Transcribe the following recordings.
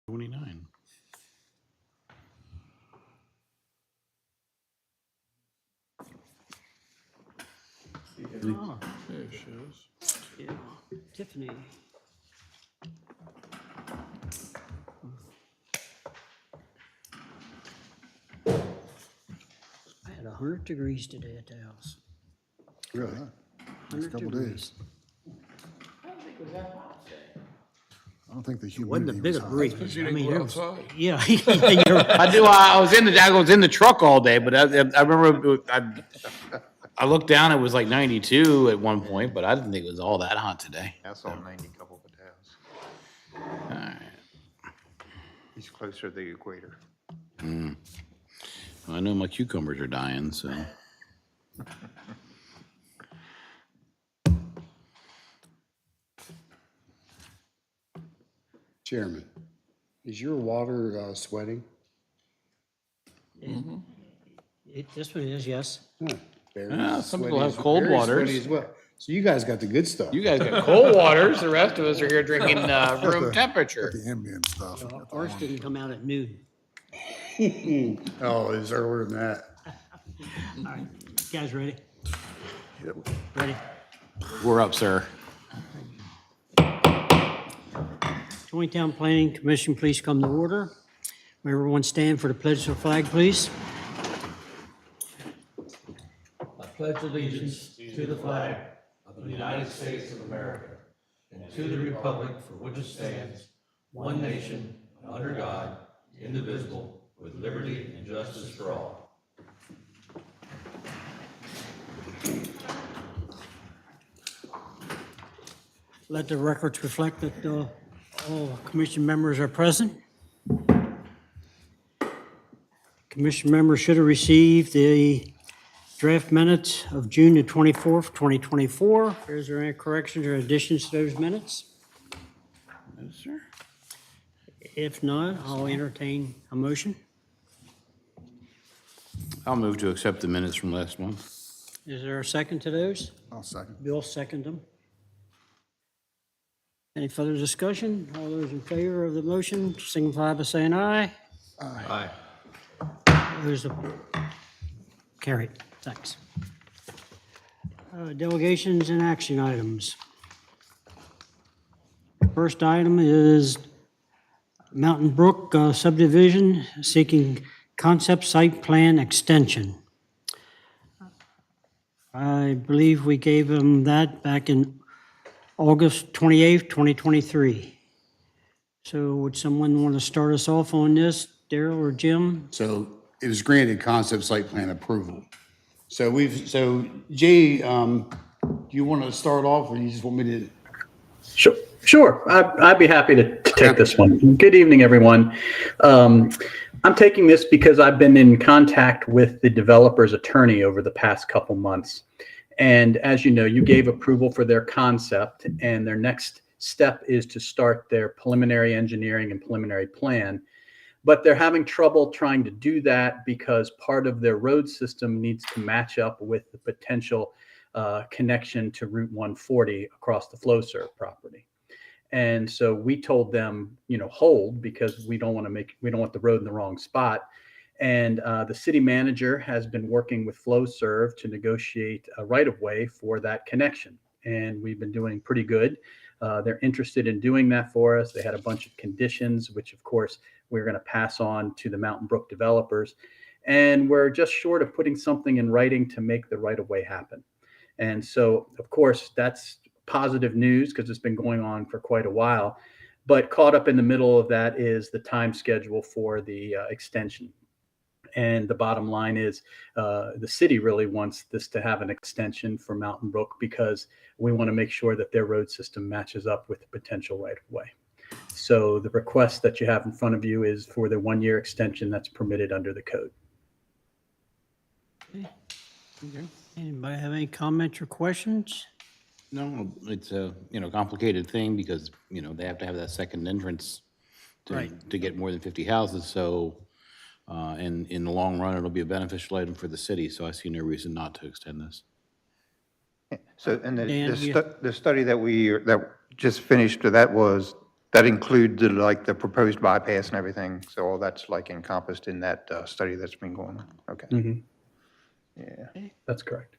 29. Oh, there she is. Yeah, Tiffany. I had 100 degrees today at the house. Really? Next 100 couple degrees. days. I don't think the Wasn't a humidity bit was of high. breeze. Because you I didn't mean, go there was, outside. yeah, you're I was in the truck all day, but I remember I looked down, it was like 92 at one point, but I didn't think it was all that hot today. That's all 90 couple of days. All right. He's closer to the equator. Well, I know my cucumbers are dying, so. Chairman, is your water sweating? this one is, yes. Huh, very Yeah, some sweaty people have as- cold very waters. sweaty as well. So you guys got the good stuff. You guys got cold waters, the rest of us are here drinking room temperature. The ambient stuff. Well, ours didn't come out at noon. Oh, it's earlier than that. All right, you guys ready? Yep. Ready? We're up, sir. Taneytown Planning Commission, please come to order. Will everyone stand for the pledge of the flag, please? I pledge allegiance to the flag of the United States of America and to the republic for which it stands, one nation, under God, indivisible, with liberty and justice for all. Let the records reflect that all commission members are present. Commission members should have received the draft minutes of June the 24th, 2024. Is there any corrections or additions to those minutes? No, sir. If not, I'll entertain a motion. I'll move to accept the minutes from last month. Is there a second to those? I'll second. Bill second them. Any further discussion? All those in favor of the motion signify by saying aye. Aye. Those carried. Thanks. Delegations and action items. First item is Mountain Brook subdivision seeking concept site plan extension. I believe we gave them that back in August 28th, 2023. So would someone want to start us off on this, Daryl or Jim? So it was granted concept site plan approval. So Jay, do you want to start off or you just want me to? Sure. I'd be happy to take this one. Good evening, everyone. I'm taking this because I've been in contact with the developer's attorney over the past couple months. And as you know, you gave approval for their concept, and their next step is to start their preliminary engineering and preliminary plan. But they're having trouble trying to do that because part of their road system needs to match up with the potential connection to Route 140 across the FlowServe property. And so we told them, hold, because we don't want the road in the wrong spot. And the city manager has been working with FlowServe to negotiate a right-of-way for that connection. And we've been doing pretty good. They're interested in doing that for us. They had a bunch of conditions, which of course we're going to pass on to the Mountain Brook developers. And we're just short of putting something in writing to make the right-of-way happen. And so, of course, that's positive news because it's been going on for quite a while. But caught up in the middle of that is the time schedule for the extension. And the bottom line is the city really wants this to have an extension for Mountain Brook because we want to make sure that their road system matches up with the potential right-of-way. So the request that you have in front of you is for the 1-year extension that's permitted under the code. Okay. Anybody have any comments or questions? No, it's a, complicated thing because, they have to have that second entrance Right. to get more than 50 houses. So, and in the long run, it'll be a beneficial item for the city. So I see no reason not to extend this. So, and Dan, the study that that just finished, that was That include the proposed bypass and everything, so all that's like encompassed in that study that's been going on? Okay. Yeah. That's correct.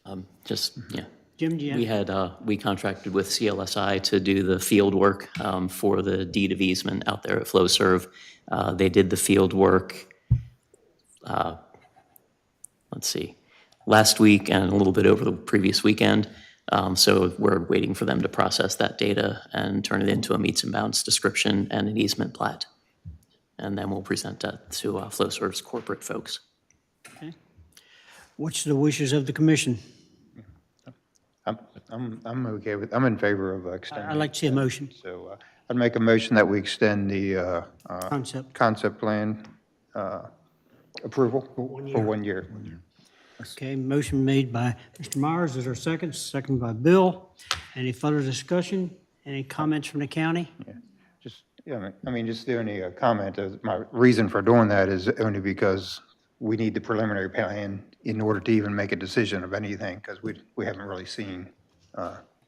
Yeah. Jim, do you We have? had, we contracted with CLSI to do the field work for the deed of easement out there at FlowServe. They did the field work, let's see, last week and a little bit over the previous weekend. So we're waiting for them to process that data and turn it into a meets and bounds description and an easement plat. And then we'll present that to FlowServe's corporate folks. What's the wishes of the commission? I'm okay with, I'm in favor of extending. I'd like to see a motion, So I'd make a motion that we extend the concept. concept plan approval for 1 year. Okay, motion made by Mr. Myers. Is there a second? Second by Bill. Any further discussion? Any comments from the county? Just, yeah, I mean, just the only comment, my reason for doing that is only because we need the preliminary plan in order to even make a decision of anything, because we haven't really seen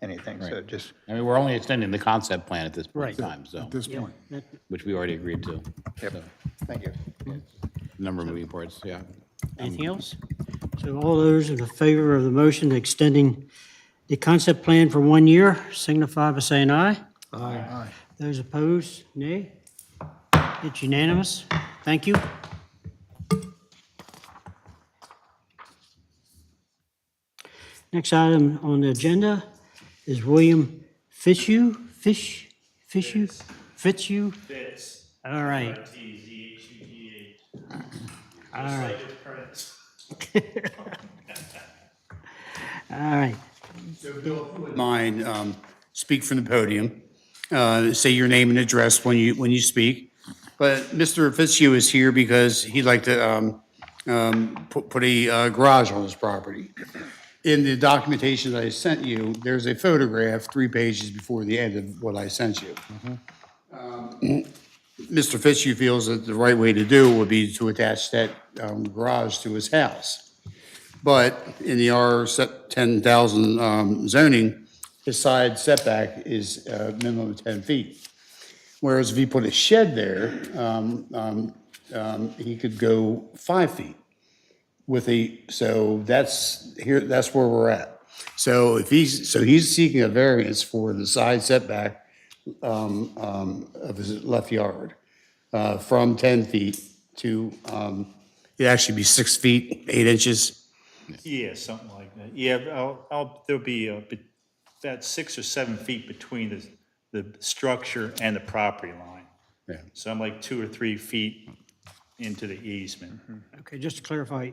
anything, so Right. just, I mean, we're only extending the concept plan at this point in Right. time, so, At this point. That- which we already agreed to. yep, So, thank you. number of moving parts, yeah. Anything else? So all those in favor of the motion extending the concept plan for 1 year, signify by saying aye. Aye. Those opposed, nay. It's unanimous. Thank you. Next item on the agenda is William Fitzhugh. Fitzhugh? Fits. All right, T-Z-H-U-G-H. all right, Prince. all right. Mind, speak from the podium, say your name and address when you speak. But Mr. Fitzhugh is here because he'd like to put a garage on his property. In the documentation that I sent you, there's a photograph 3 pages before the end of what I sent you. Mr. Fitzhugh feels that the right way to do would be to attach that garage to his house. But in the R10,000 zoning, his side setback is a minimum of 10 feet. Whereas if he put a shed there, he could go 5 feet with so that's where we're at. So he's seeking a variance for the side setback of his left yard from 10 feet to, it'd actually be 6 feet, 8 inches. Yeah, something like that. Yeah, there'll be about 6 or 7 feet between the structure and the property line. Yeah. So I'm like 2 or 3 feet into the easement. Okay, just to clarify,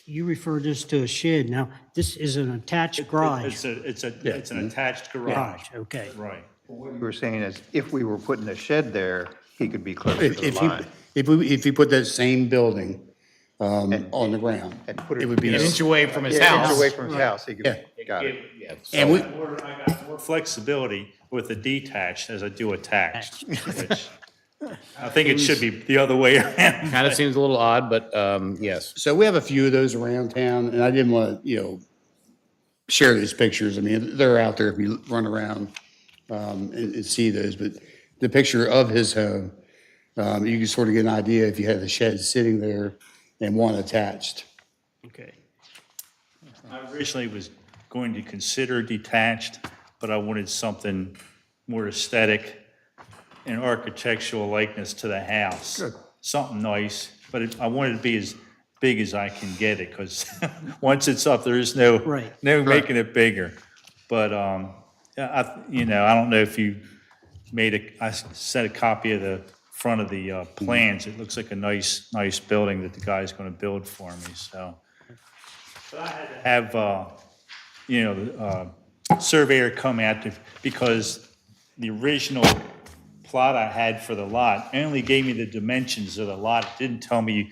you refer this to a shed. Now, this is an attached garage. It's an attached garage. Okay. Right. What you were saying is, if we were putting a shed there, he could be closer to the line. If he put that same building on the ground, And put it it would be. An inch away from his Yeah, house. inch away from his house, he could, Yeah. got it. And we, I got more flexibility with the detached as I do attached, which I think it should be the other way around. Kind of seems a little odd, but, yes. so we have a few of those around town, and I didn't want to, share these pictures. I mean, they're out there if you run around and see those. But the picture of his home, you can sort of get an idea if you had the shed sitting there and one attached. Okay. I originally was going to consider detached, but I wanted something more aesthetic and architectural likeness to the house. Good. Something nice, but I wanted it to be as big as I can get it, because once it's up, there is no, Right. no making it bigger. But, I don't know if you I sent a copy of the front of the plans. It looks like a nice building that the guy's going to build for me, so. But I had to have, surveyor come out because the original plot I had for the lot only gave me the dimensions of the lot. It didn't tell me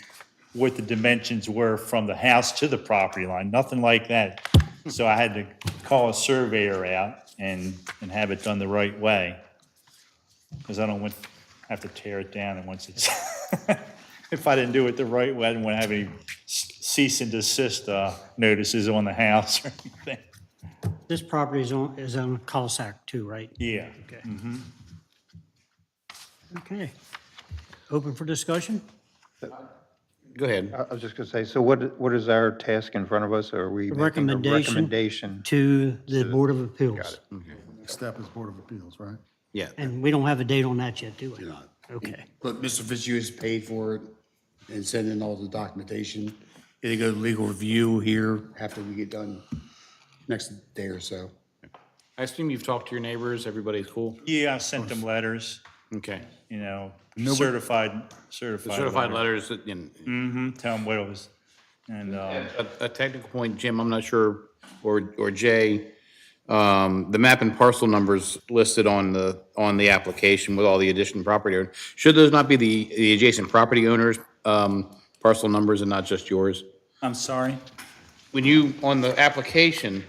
what the dimensions were from the house to the property line, nothing like that. So I had to call a surveyor out and have it done the right way. Because I don't have to tear it down, and once it's, if I didn't do it the right way, I didn't want to have any cease and desist notices on the house or anything. This property is on cul-de-sac too, right? Yeah. Okay. Okay. Open for discussion? Go ahead. I was just gonna say, so what is our task in front of us? Are we making a Recommendation. recommendation? To the Board of Appeals. Next step is Board of Appeals, right? Yeah. And we don't have a date on that yet, do we? not. Okay. But Mr. Fitzhugh has paid for it and sent in all the documentation. It'll go to legal review here after we get done next day or so. I assume you've talked to your neighbors, everybody's cool? Yeah, I sent them letters, Okay. you know, certified Certified letter. letters, and Tell them what it was. And, a technical point, Jim, I'm not sure, or Jay, the map and parcel numbers listed on the application with all the adjacent property owners, should those not be the adjacent property owners' parcel numbers and not just yours? I'm sorry? When you, on the application,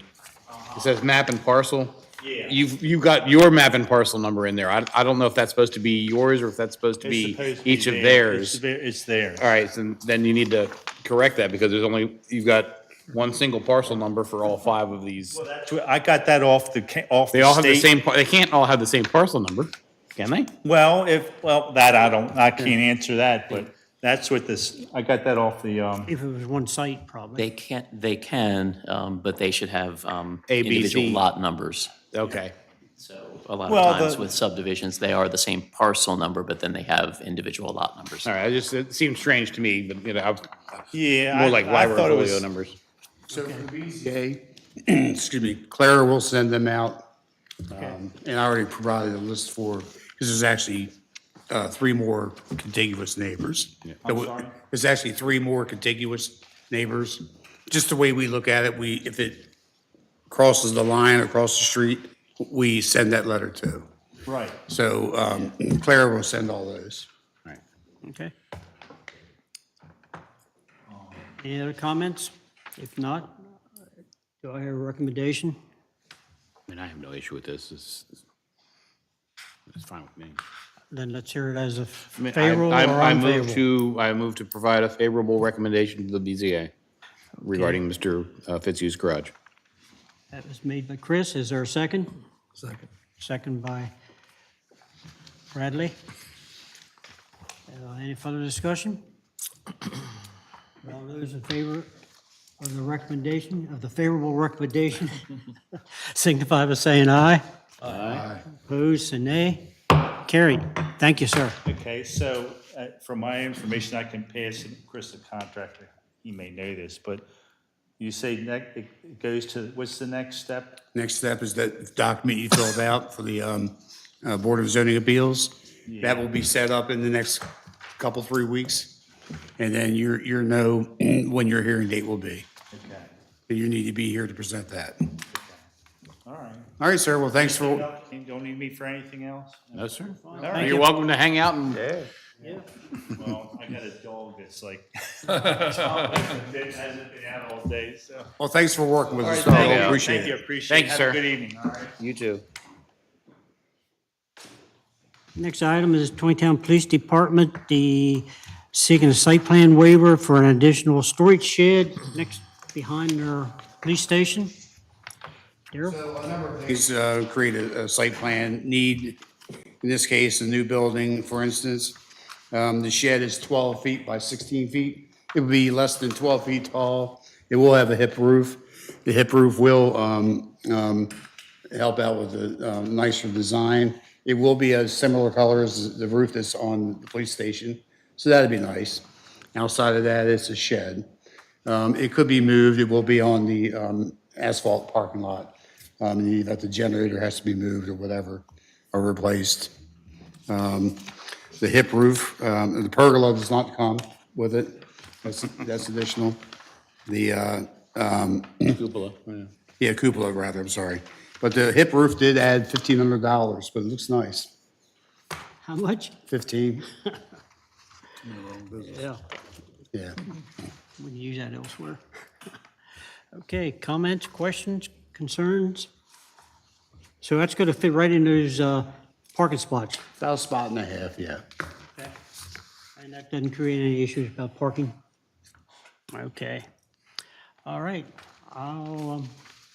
it says map and parcel. Yeah. You've got your map and parcel number in there. I don't know if that's supposed to be yours or if that's supposed to It's be supposed to be each of theirs. theirs. It's theirs. All right, so then you need to correct that because you've got one single parcel number for all 5 of these. I got that off the They all have the state. same, they can't all have the same parcel number, can they? Well, that I can't answer that, but that's what this, I got that off the, If it was one site, probably. They can, but they should have A, B, individual C. lot numbers. Okay. So a lot Well, of times the- with subdivisions, they are the same parcel number, but then they have individual lot numbers. All right, it seemed strange to me, but, yeah. more like I thought it library was- folio numbers. So for the BZA, excuse me, Clara will send them out. And I already provided a list because there's actually 3 more contiguous neighbors. I'm sorry? There's actually 3 more contiguous neighbors. Just the way we look at it, if it crosses the line across the street, we send that letter to. Right. So Clara will send all those. Okay. Any other comments? If not, do I have a recommendation? I mean, I have no issue with this. It's fine with me. Then let's hear it as a I mean, favorable or I move unfavorable. I move to provide a favorable recommendation to the BZA regarding Mr. Fitzhugh's garage. That was made by Chris. Is there a second? Second. Second by Bradley. Any further discussion? All those in favor of the recommendation, of the favorable recommendation, signify by saying aye. Aye. Opposed, say nay. Carried. Thank you, sir. Okay, so from my information, I can pass Chris, the contractor. He may know this, but you say it goes to, what's the next step? Next step is that document you filled out for the Board of Zoning Appeals. That will be set up in the next couple, 3 weeks. And then you know when your hearing date will be. Okay, And you need to be here to present that. all right. All right, sir. Well, thanks for, You don't need me for anything else? No, sir. All right. You're welcome to hang out and. Well, I got a dog that's like, hasn't been out all day, so. well, thanks for working with us. Thank I you. appreciate Thank you, it. appreciate it. Thank you, Have a sir. good evening, all right? You too. Next item is Taneytown Police Department, seeking a site plan waiver for an additional storage shed next, behind their police station. Daryl? He's created a site plan need, in this case, a new building, for instance. The shed is 12 feet by 16 feet. It would be less than 12 feet tall. It will have a hip roof. The hip roof will help out with the nicer design. It will be a similar color as the roof that's on the police station, so that'd be nice. Outside of that, it's a shed. It could be moved. It will be on the asphalt parking lot. That the generator has to be moved or whatever, or replaced. The hip roof, the pergola does not come with it. That's additional. The, Cupola, yeah. yeah, cupola rather, I'm sorry. But the hip roof did add $1,500, but it looks nice. How much? 15, Yeah, yeah. we can use that elsewhere. Okay, comments, questions, concerns? So that's gonna fit right in those parking spots, About a spot and a half, yeah. and that doesn't create any issues about parking? Okay. All right, I'll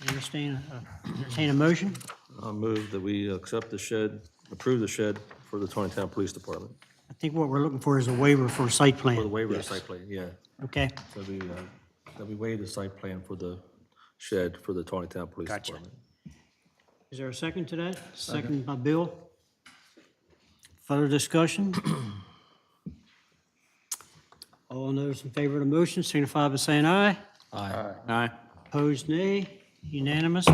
Entertain a motion? I'll move that we accept the shed, approve the shed for the Taneytown Police Department. I think what we're looking for is a waiver for site For the plan. waiver of site plan, yeah. Okay, So that we waive the site plan for the shed for the Taneytown Police Gotcha. Department. is there a second to that? Second by Bill. Further discussion? All those in favor of the motion signify by saying aye. Aye. Opposed, nay. Unanimous.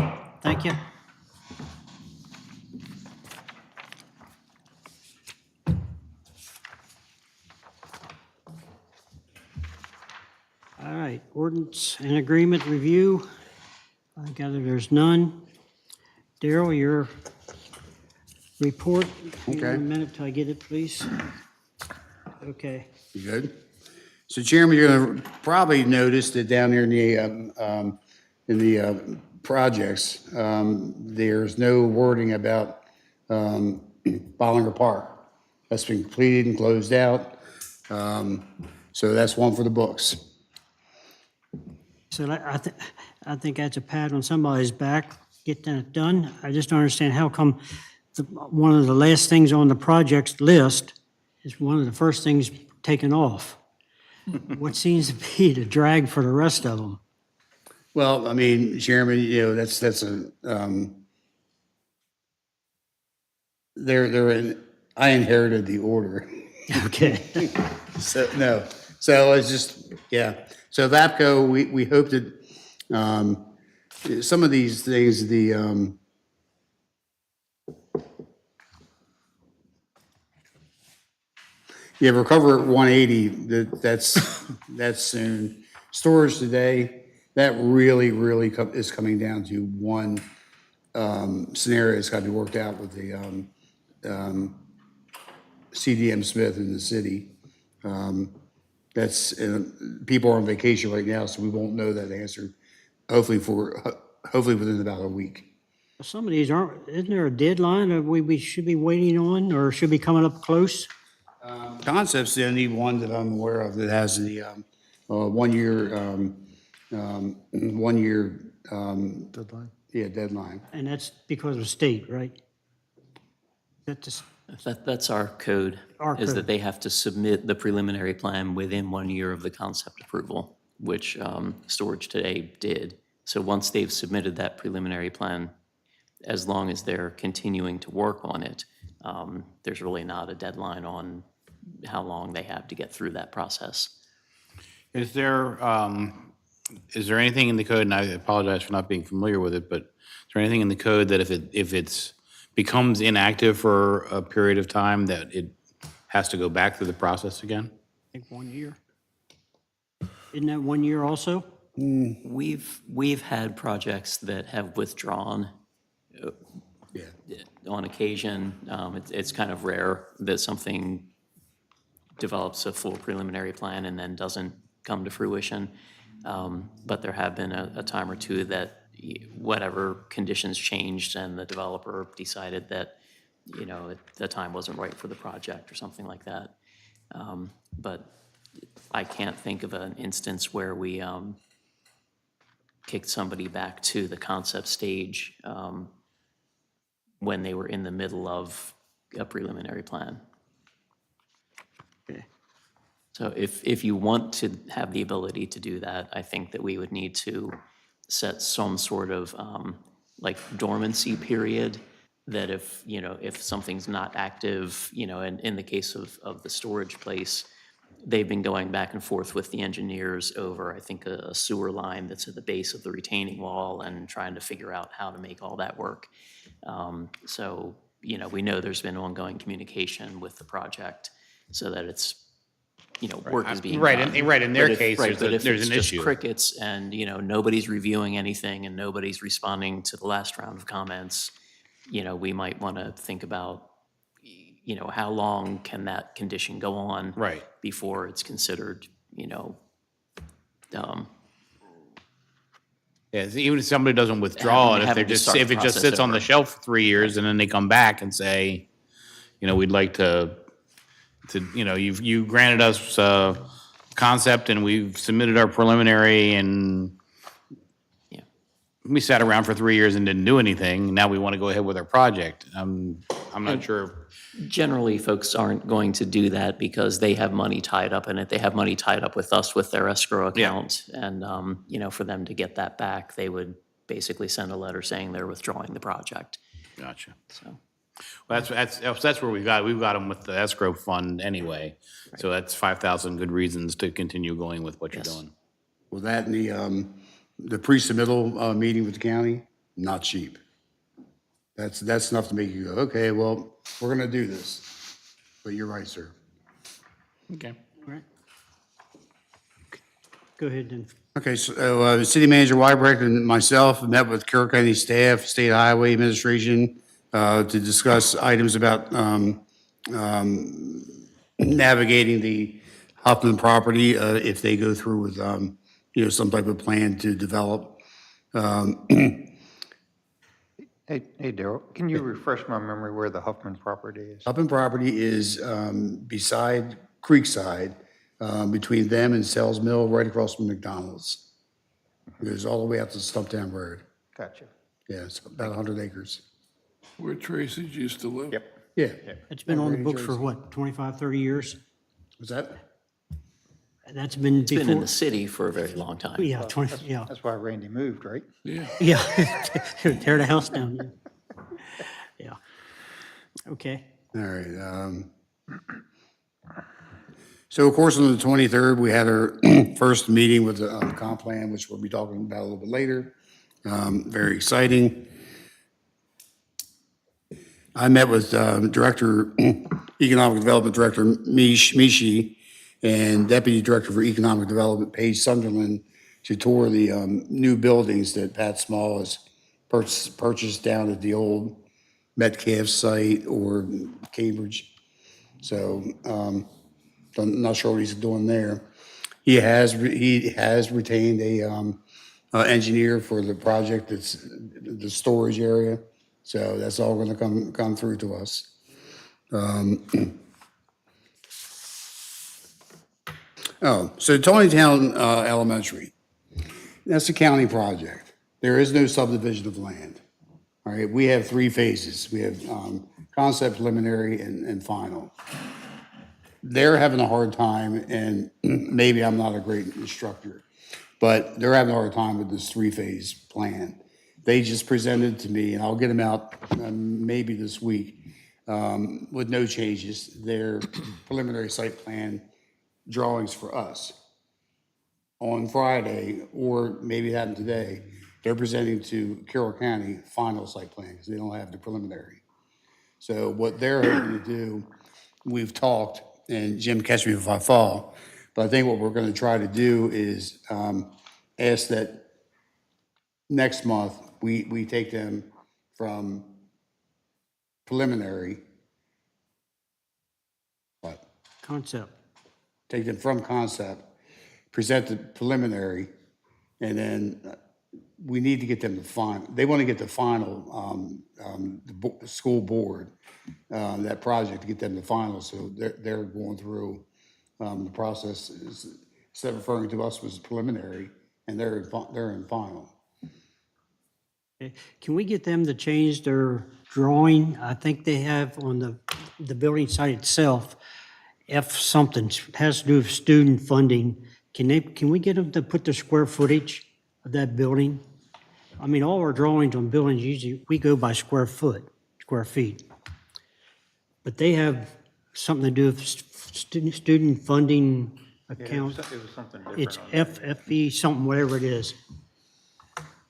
Thank you. All right, ordinance and agreement review. I gather there's none. Daryl, your report. Give me Okay. a minute till I get it, please. Okay. You good? So Chairman, you're going to probably notice that down there in the projects, there's no wording about Bollinger Park. That's been completed and closed out. So that's one for the books. So I think that's a pat on somebody's back, get that done. I just don't understand how come one of the last things on the project's list is one of the first things taken off. What seems to be the drag for the rest of them? Well, I mean, Chairman, that's I inherited the order. Okay. So, no, so it's just, yeah. So VAPCO, we hope that, some of these things, yeah, Recover at 180, that's soon. Storage today, that really is coming down to one, scenario that's got to be worked out with the, CDM Smith in the city. People are on vacation right now, so we won't know that answer, hopefully within about a week. Some of these isn't there a deadline that we should be waiting on or should be coming up close? Concept's the only one that I'm aware of that has the, 1 year, Deadline? deadline. And that's because of state, right? That's our code, Our is code. that they have to submit the preliminary plan within 1 year of the concept approval, which Storage Today did. So once they've submitted that preliminary plan, as long as they're continuing to work on it, there's really not a deadline on how long they have to get through that process. Is there anything in the code, and I apologize for not being familiar with it, but is there anything in the code that if it's becomes inactive for a period of time, that it has to go back through the process again? I think 1 year. Isn't that 1 year also? We've had projects that have withdrawn Yeah. on occasion. It's kind of rare that something develops a full preliminary plan and then doesn't come to fruition. But there have been a time or two that whatever conditions changed and the developer decided that, the time wasn't right for the project or something like that. But I can't think of an instance where we kicked somebody back to the concept stage when they were in the middle of a preliminary plan. Okay. So if you want to have the ability to do that, I think that we would need to set some sort of like dormancy period, that if something's not active, and in the case of the storage place, they've been going back and forth with the engineers over, I think, a sewer line that's at the base of the retaining wall and trying to figure out how to make all that work. So, we know there's been ongoing communication with the project so that it's, work is being Right, done. right, in their But if- case, right, but if there's it's an just issue. crickets and, nobody's reviewing anything and nobody's responding to the last round of comments, we might want to think about, how long can that condition go on? Right. Before it's considered, Yeah, even if somebody doesn't withdraw it, Having to start if the it just process sits on over. the shelf for 3 years and then they come back and say, we'd like to, you granted us concept and we've submitted our preliminary and Yeah. we sat around for 3 years and didn't do anything, now we want to go ahead with our project. I'm not sure. Generally, folks aren't going to do that because they have money tied up in it. They have money tied up with us with their escrow account. And, for them to get that back, they would basically send a letter saying they're withdrawing the project. Gotcha. So, Well, that's where we've got them with the escrow fund anyway. So that's 5,000 good reasons to continue going with what you're doing. Well, that and the pre-submittal meeting with the county, not cheap. That's enough to make you go, okay, well, we're gonna do this. But you're right, sir. Okay. All right. Go ahead then. Okay, so City Manager Wybrecht and myself met with Carroll County staff, State Highway Administration, to discuss items about navigating the Huffman property if they go through with, some type of plan to develop. Hey, Daryl, can you refresh my memory where the Huffman property is? Huffman property is beside Creekside, between them and Sells Mill, right across from McDonald's. It goes all the way out to Stumptown Road. Gotcha. Yeah, it's about 100 acres. Where Tracy's used to live. Yep. Yeah. It's been on the books for what, 25, 30 years? Was that? That's been it's been in before, the city for a very long time. yeah, 20, yeah, That's why Randy moved, right? Yeah. yeah. Tear the house down. Yeah. Okay. All right. So of course, on the 23rd, we had our first meeting with the comp plan, which we'll be talking about a little bit later. Very exciting. I met with Economic Development Director Mishi and Deputy Director for Economic Development Paige Sunderland to tour the new buildings that Pat Small has purchased down at the old Metcalf site or Cambridge. So I'm not sure what he's doing there. He has retained a engineer for the project that's the storage area. So that's all going to come through to us. So Taneytown Elementary, that's a county project. There is no subdivision of land. All right, we have 3 phases. We have concept, preliminary, and final. They're having a hard time, and maybe I'm not a great instructor, but they're having a hard time with this 3-phase plan. They just presented to me, and I'll get them out maybe this week, with no changes, their preliminary site plan drawings for us. On Friday, or maybe it happened today, they're presenting to Carroll County final site plan, because they don't have the preliminary. So what they're hoping to do, we've talked, and Jim, catch me if I fall, but I think what we're going to try to do is ask that next month, we take them from preliminary, Concept. take them from concept, present the preliminary, and then we need to get them the final. They want to get the final, the school board, that project to get them the final. So they're going through the process. Instead of referring to us as preliminary, and they're in final. Okay. Can we get them to change their drawing? I think they have on the building site itself, F something, has to do with student funding. Can we get them to put the square footage of that building? I mean, all our drawings on buildings, usually, we go by square feet. But they have something to do with student funding account. It was something different. It's on that. FFE something, whatever it is.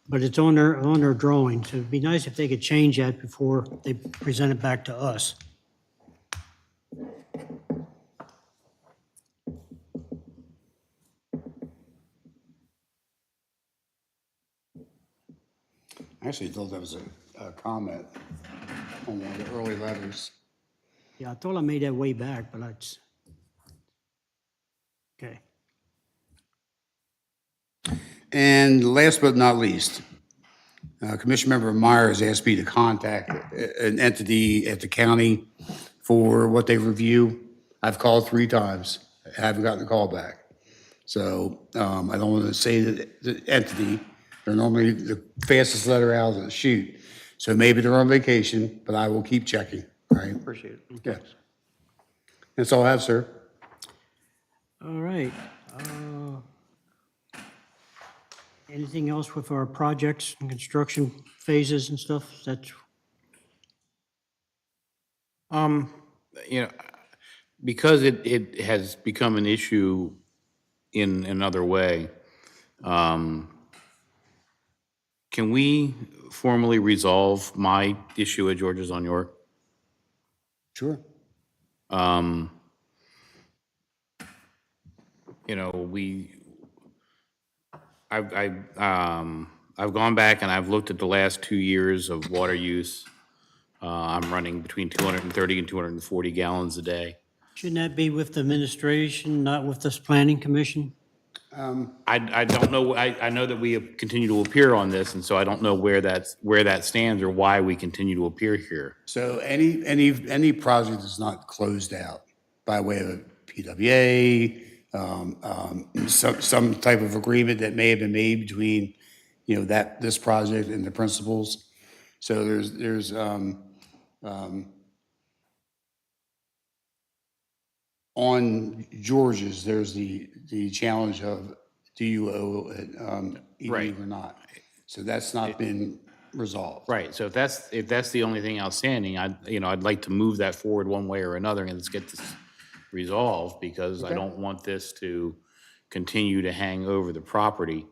But it's on their drawing, so it'd be nice if they could change that before they present it back to us. I actually thought that was a comment on one of the early letters. Yeah, I thought I made that way back, but it's, okay. And last but not least, Commission Member Myers asked me to contact an entity at the county for what they review. I've called 3 times, haven't gotten a call back. So I don't want to say the entity, They're normally the fastest letter out of the chute. So maybe they're on vacation, but I will keep checking, all right? Appreciate it. Yeah. That's all I have, sir. All right. Anything else with our projects and construction phases and stuff? That's, You know, because it has become an issue in another way, can we formally resolve my issue at George's on York? Sure. You know, I've gone back and I've looked at the last 2 years of water use. I'm running between 230 and 240 gallons a day. shouldn't that be with the administration, not with this planning commission? I don't know, I know that we have continued to appear on this, and so I don't know where that stands or why we continue to appear here. So any project that's not closed out by way of a PWA, some type of agreement that may have been made between, this project and the principals. So there's on George's, there's the challenge of, do you owe it, Right. or not? So that's not been resolved. Right, so if that's the only thing outstanding, I'd like to move that forward one way or another, and let's get this resolved, because I don't want this to continue to hang over the property.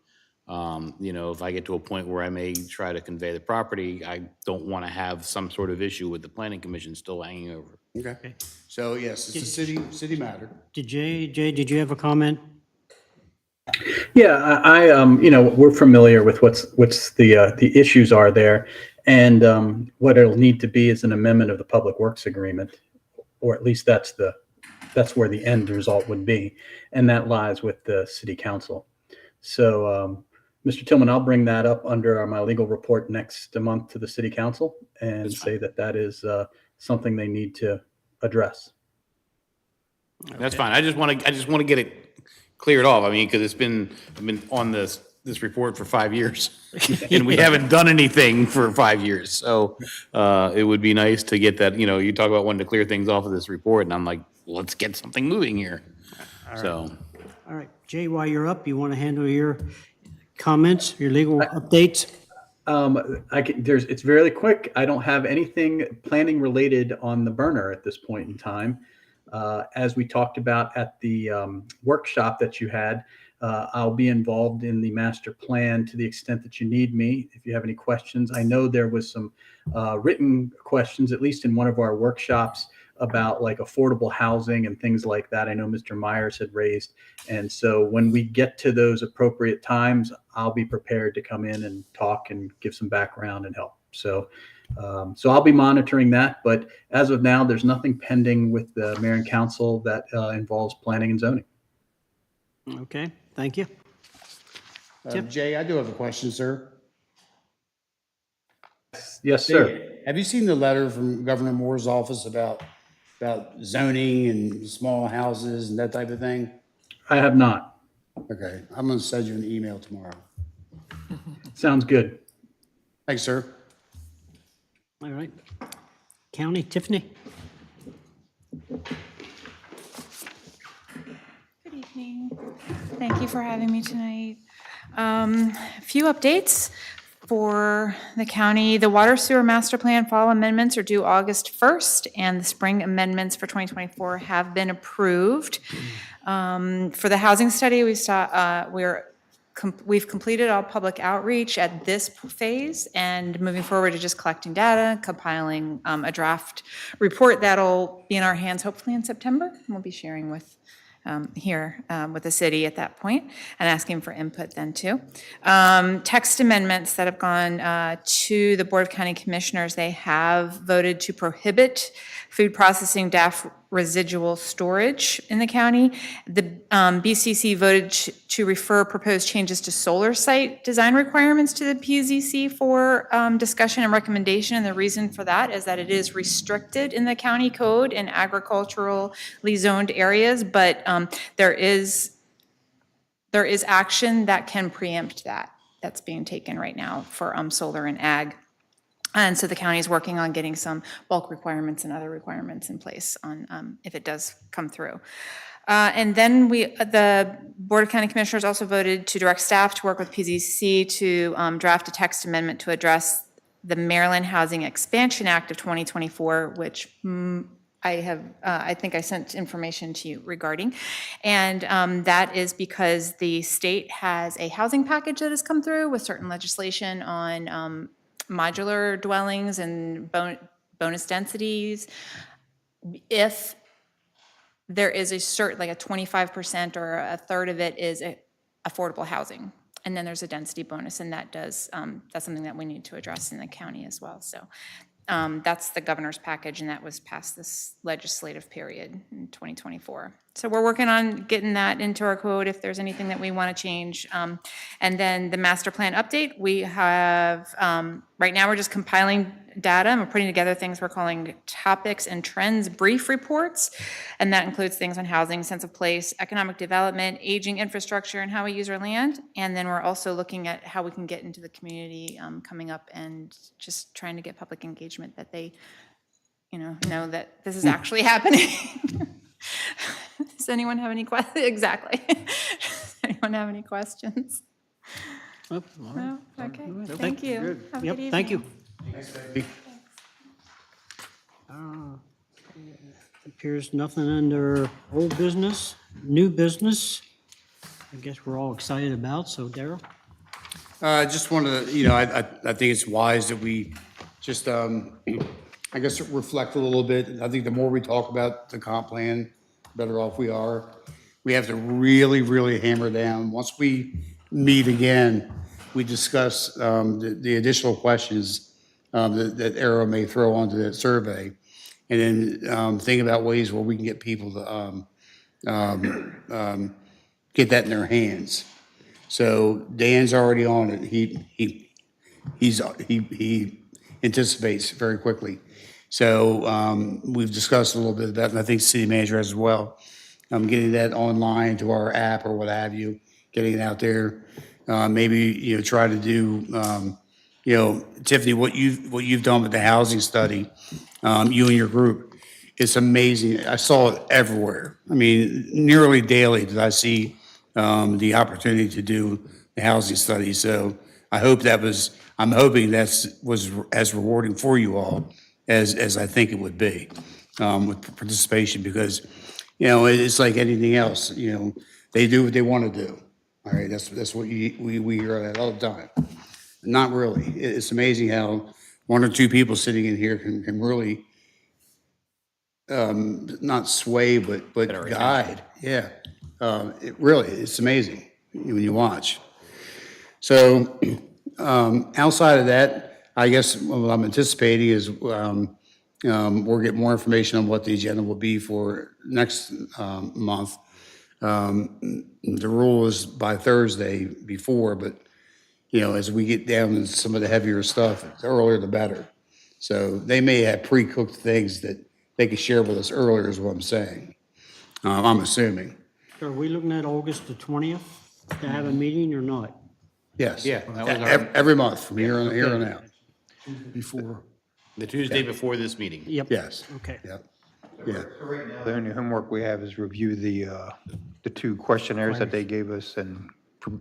If I get to a point where I may try to convey the property, I don't want to have some sort of issue with the planning commission still hanging over. Okay. So yes, it's a city matter. Jay, did you have a comment? Yeah, we're familiar with what's the issues are there, and what it'll need to be is an amendment of the Public Works Agreement, or at least that's where the end result would be, and that lies with the City Council. So, Mr. Tillman, I'll bring that up under my legal report next month to the City Council and say that is something they need to address. That's fine, I just want to get it cleared off, because I've been on this report for 5 years, and we haven't done anything for 5 years, so it would be nice to get that, you talk about wanting to clear things off of this report, and I'm like, let's get something moving here, so. All right, Jay, while you're up, you want to handle your comments, your legal updates? It's very quick. I don't have anything planning related on the burner at this point in time. As we talked about at the workshop that you had, I'll be involved in the master plan to the extent that you need me. If you have any questions, I know there was some written questions, at least in one of our workshops, about like affordable housing and things like that. I know Mr. Myers had raised. And so when we get to those appropriate times, I'll be prepared to come in and talk and give some background and help. So I'll be monitoring that. But as of now, there's nothing pending with the mayor and council that involves planning and zoning. Okay, thank you. Tim? Jay, I do have a question, sir. Yes, sir. Have you seen the letter from Governor Moore's office about zoning and small houses and that type of thing? I have not. Okay, I'm going to send you an email tomorrow. Sounds good. Thanks, sir. All right. County, Tiffany? Good evening. Thank you for having me tonight. A few updates for the county. The water sewer master plan fall amendments are due August 1st, and the spring amendments for 2024 have been approved. For the housing study, we've completed all public outreach at this phase, and moving forward to just collecting data, compiling a draft report that'll be in our hands hopefully in September. And we'll be sharing with with the city at that point, and asking for input then too. Text amendments that have gone to the Board of County Commissioners, they have voted to prohibit food processing DAF residual storage in the county. The BCC voted to refer proposed changes to solar site design requirements to the PZC for discussion and recommendation. And the reason for that is that it is restricted in the county code in agriculturally zoned areas, but there is action that can preempt that. that's being taken right now for solar and ag. And so the county is working on getting some bulk requirements and other requirements in place on if it does come through. And then the Board of County Commissioners also voted to direct staff to work with PZC to draft a text amendment to address the Maryland Housing Expansion Act of 2024, which I think I sent information to you regarding. And that is because the state has a housing package that has come through with certain legislation on modular dwellings and bonus densities. If there is a certain, like a 25% or a third of it is affordable housing. And then there's a density bonus, and that does, that's something that we need to address in the county as well. So that's the governor's package, and that was passed this legislative period in 2024. So we're working on getting that into our code if there's anything that we want to change. And then the master plan update, we have, right now we're just compiling data and we're putting together things we're calling topics and trends brief reports. And that includes things on housing, sense of place, economic development, aging infrastructure, and how we use our land. And then we're also looking at how we can get into the community coming up and just trying to get public engagement that they, know that this is actually happening. Does anyone have any questions? Exactly. Does anyone have any questions? Oh, all right. No? Okay, thank you. Have a Yep, good thank you. evening. Appears nothing under old business, new business. I guess we're all excited about, so Darrell? I just wanted to, I think it's wise that we just, I guess, reflect a little bit. I think the more we talk about the comp plan, the better off we are. We have to really, really hammer down. Once we meet again, we discuss the additional questions that Arrow may throw onto that survey. And then think about ways where we can get people to get that in their hands. So Dan's already on it. He anticipates very quickly. So we've discussed a little bit about, and I think the city manager has as well, getting that online to our app or what have you, getting it out there. Maybe try to do Tiffany, what you've done with the housing study, you and your group, it's amazing. I saw it everywhere. I mean, nearly daily did I see the opportunity to do the housing study. So I'm hoping that was as rewarding for you all as I think it would be with participation, because it's like anything else. They do what they want to do. All right, that's what we hear that all the time. Not really. It's amazing how one or two people sitting in here can really not sway, but guide. Yeah, it's amazing when you watch. So outside of that, I guess what I'm anticipating is we'll get more information on what the agenda will be for next month. The rule is by Thursday before, but as we get down to some of the heavier stuff, the earlier the better. So they may have pre-cooked things that they could share with us earlier, is what I'm saying. I'm assuming. Are we looking at August the 20th to have a meeting or not? Yes. Yeah, that was our- Every month from here on out. Before. The Tuesday before this meeting. Yep. Yes. Okay. Yep. Yeah. The only homework we have is review the two questionnaires that they gave us and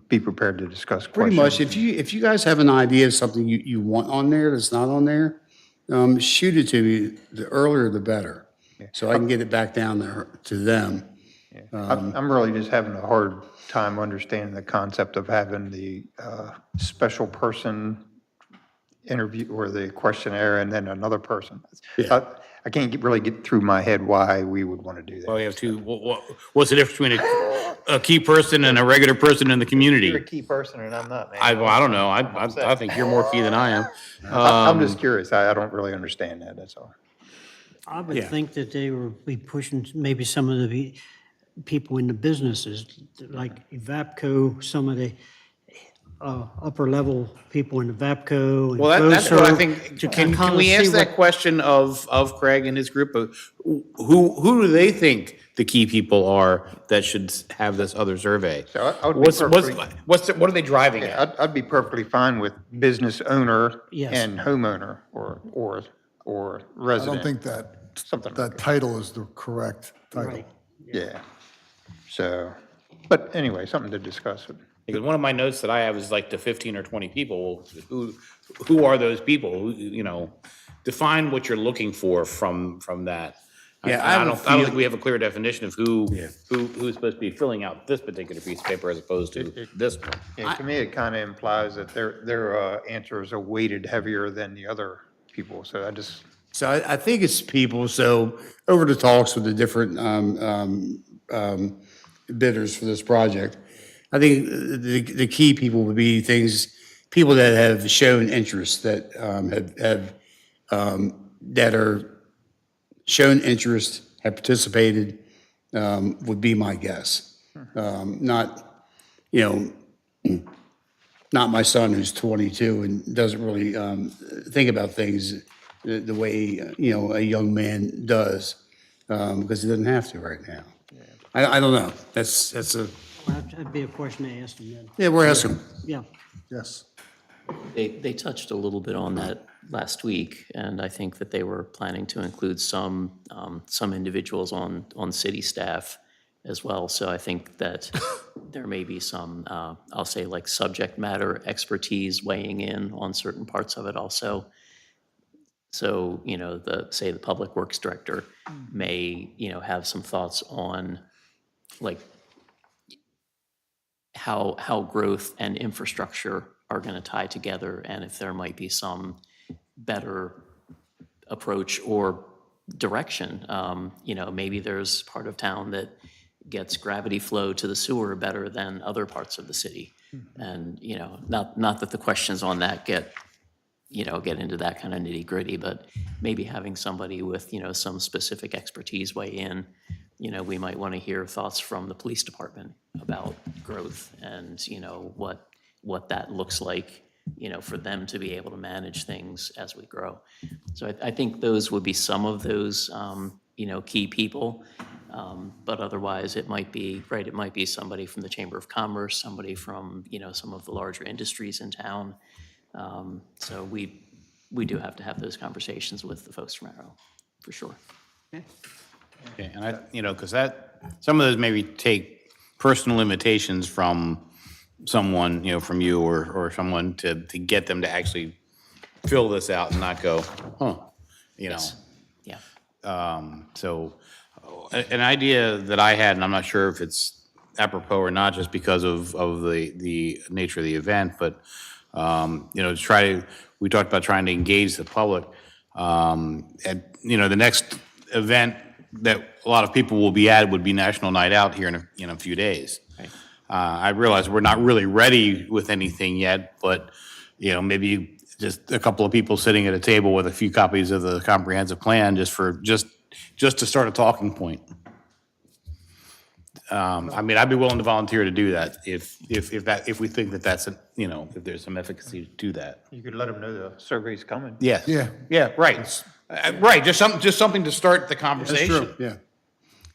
be prepared to discuss Pretty questions. much, if you guys have an idea of something you want on there that's not on there, shoot it to me. The earlier the better, so I can get it back down there to them. I'm really just having a hard time understanding the concept of having the special person interview or the questionnaire and then another person. I can't really get through my head why we would want to do Well, that. we have two, what's the difference between a key person and a regular person in the community? You're a key person and I'm not, man. I don't know. I think you're more key than I am. I'm just curious. I don't really understand that, that's all. I would think that they would be pushing maybe some of the people in the businesses, like Evapco, some of the upper level people in the VAPCO and Well, that's what I FlowServe think, to can kinda we see ask that what- question of Craig and his group? Of who do they think the key people are that should have this other survey? So I would be What are they driving Yeah, at? I'd be perfectly fine with business owner Yes. and homeowner or I resident. don't think that, Something like that that. title is the correct title. Right. Yeah. So, but anyway, something to discuss. Because one of my notes that I have is like the 15 or 20 people. Who are those people? You know, define what you're looking for from that. Yeah, I don't think we have a clear definition of who's supposed to be filling out this particular piece of paper as opposed to this one. Yeah, to me, it kind of implies that their answers are weighted heavier than the other people. So I just, So I think it's people, so over the talks with the different bidders for this project, I think the key people would be people that have shown interest, that that are shown interest, have participated, would be my guess. Not, not my son who's 22 and doesn't really think about things the way, a young man does, because he doesn't have to right now. I don't know. That's a, That'd be a question to ask them then. yeah, we're asking. Yeah. Yes. They touched a little bit on that last week, and I think that they were planning to include some individuals on city staff as well. So I think that there may be some, I'll say like subject matter expertise weighing in on certain parts of it also. So, say the Public Works Director may, have some thoughts on like how growth and infrastructure are going to tie together, and if there might be some better approach or direction. Maybe there's part of town that gets gravity flow to the sewer better than other parts of the city. And, not that the questions on that get into that kind of nitty gritty, but maybe having somebody with, some specific expertise weigh in. We might want to hear thoughts from the police department about growth and, what that looks like, for them to be able to manage things as we grow. So I think those would be some of those, key people. But otherwise, it might be somebody from the Chamber of Commerce, somebody from, some of the larger industries in town. So we do have to have those conversations with the folks from Arrow, for sure. Okay, and because some of those maybe take personal limitations from someone, from you or someone to get them to actually fill this out and not go, huh, Yeah. So an idea that I had, and I'm not sure if it's apropos or not, just because of the nature of the event, but, we talked about trying to engage the public. The next event that a lot of people will be at would be National Night Out here in a few days. I realize we're not really ready with anything yet, but, maybe just a couple of people sitting at a table with a few copies of the comprehensive plan just to start a talking point. I'd be willing to volunteer to do that if we think that's if there's some efficacy to that. You could let them know the survey's coming. Yes. Yeah. Yeah, right. Right, just something to start the That's conversation. true, yeah.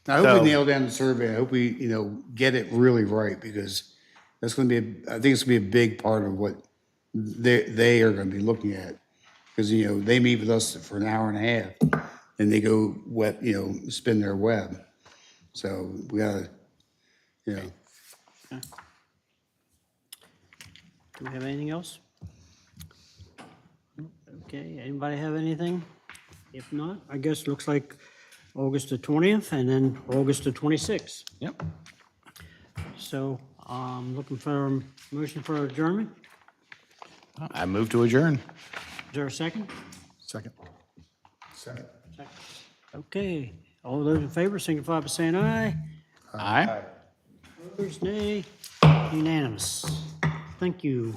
I hope So- we nail down the survey. I hope we, get it really right, because that's going to be, I think it's going to be a big part of what they are going to be looking at. Because, they meet with us for an hour and a half, and they go spin their web. So we gotta, Do we have anything else? Okay, anybody have anything? If not, I guess it looks like August the 20th and then August the 26th. Yep. So looking for a motion for adjournment. I move to adjourn. Is there a second? Second. Second. Okay, all those in favor signify by saying aye. Aye. Opposed, nay. Unanimous. Thank you.